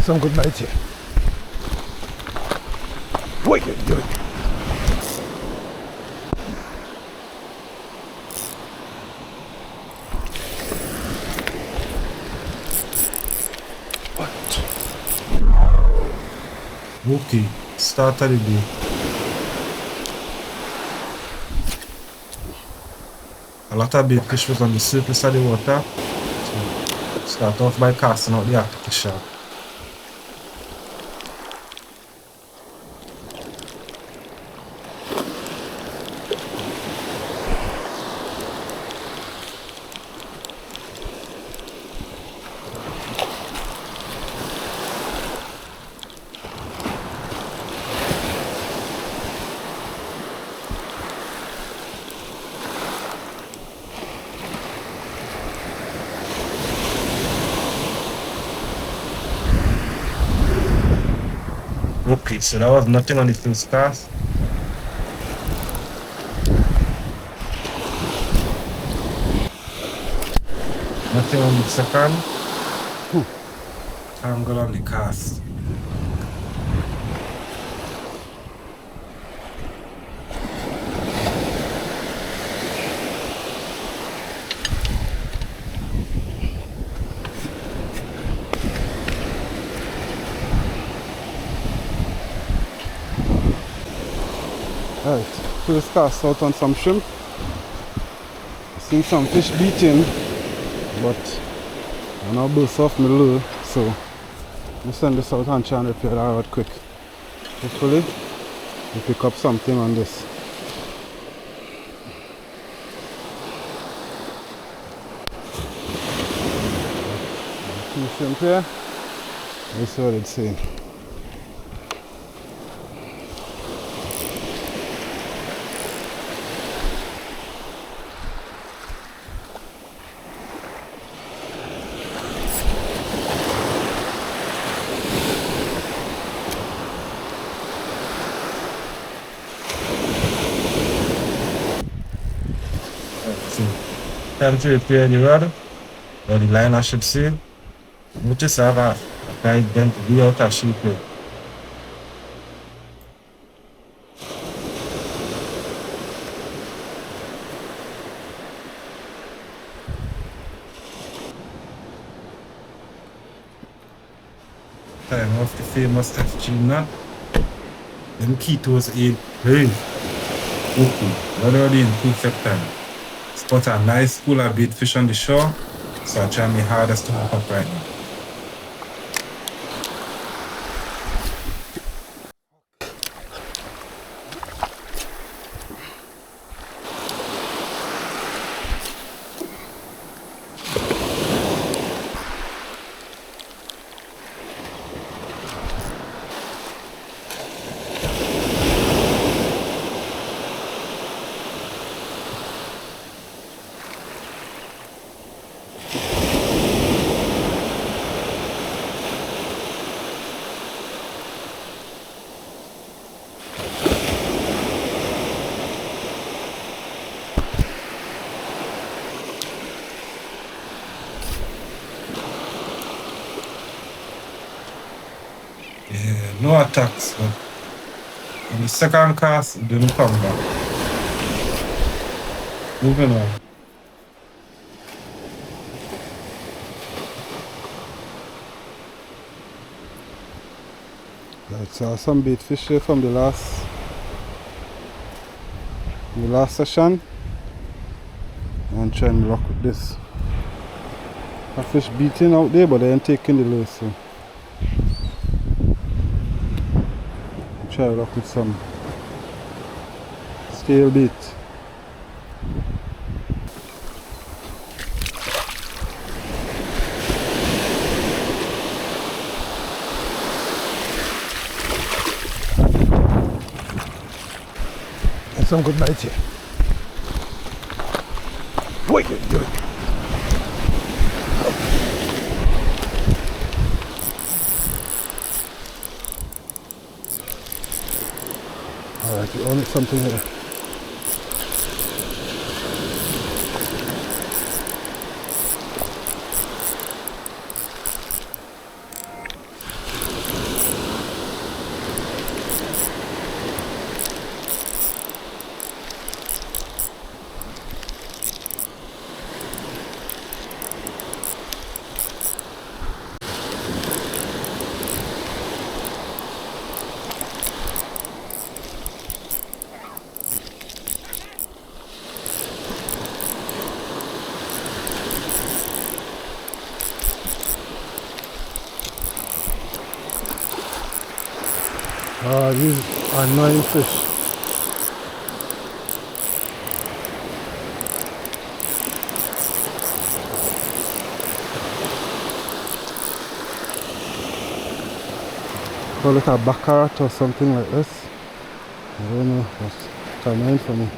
Some good night here. Wait, do it. Okay, start of the day. A lot of big fish was on the surface of the water. So start off by casting out the artificial. Okay, so that was nothing on the first cast. Nothing on the second. Angle on the cast. Alright, first cast out on some shrimp. See some fish beating, but I now burst off my lure, so I'll send this out and try and repair that out quick. Hopefully, we pick up something on this. Two shrimp here. Let's see what it's saying. Time to repair the rod, or the line I should say. Notice I have a guide them to be out of shape here. Time off the famous FG knot. Them ketos aid. Hey! Okay, what are the imperfect time? Spot a nice pool of bait fish on the shore, so I try my hardest to hook up right now. Yeah, no attacks, but on the second cast, it didn't come back. Moving on. Right, so some bait fish here from the last session, and try and rock with this. A fish beating out there, but they ain't taking the lure, so try to rock with some scale bait. And some good night here. Wait, do it. Alright, we own something here. Oh, these annoying fish. Call it a baccarat or something like this. I don't know, but it's annoying for me.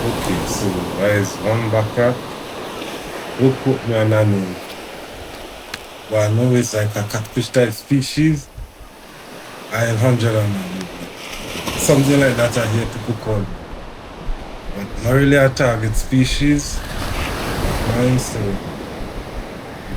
Okay, so there's one baccarat. Who put me on a name? But I know it's like a catfish type species. I have 100 on it. Something like that I hear people call it. But not really a target species. Mine, so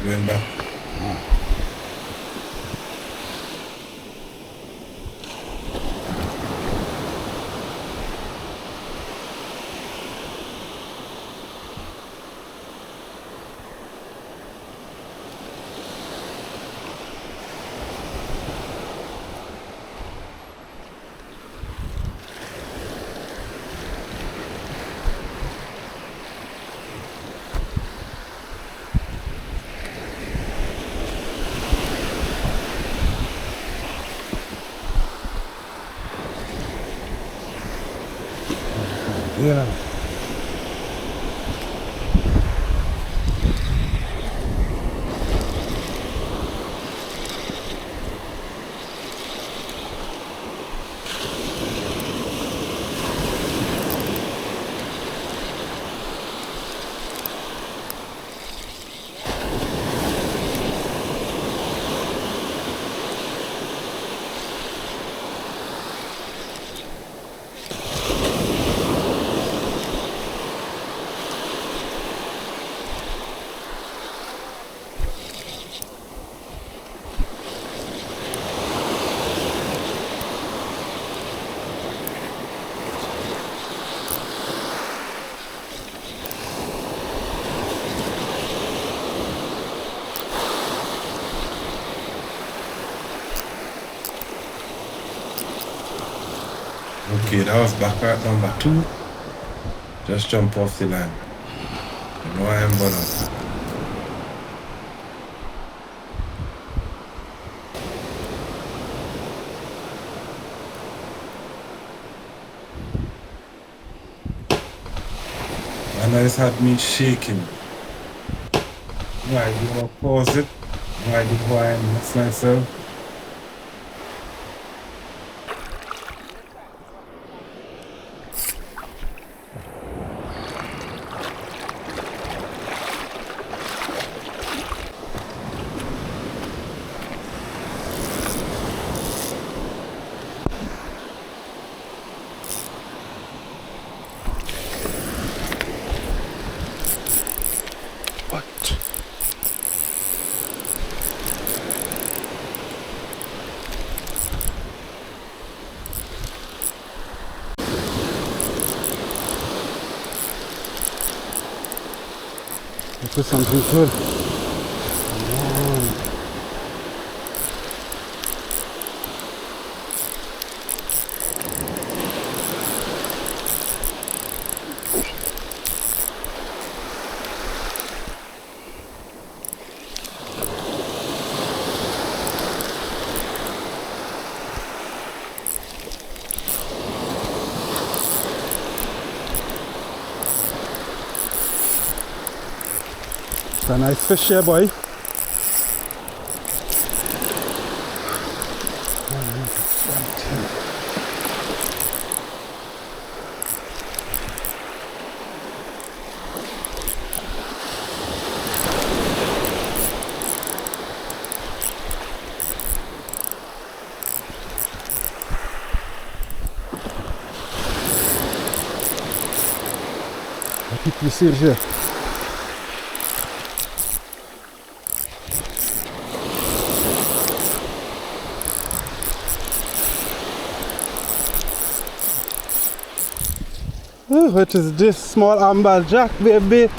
going back. Yeah. Okay, that was baccarat number 2. Just jump off the line. You know I am gonna. And it's had me shaking. Why do I pause it? Why do I mess myself? What? This is something good. Come on. It's a nice fish here, boy. Aqui que surge. What is this? Small amberjack, baby.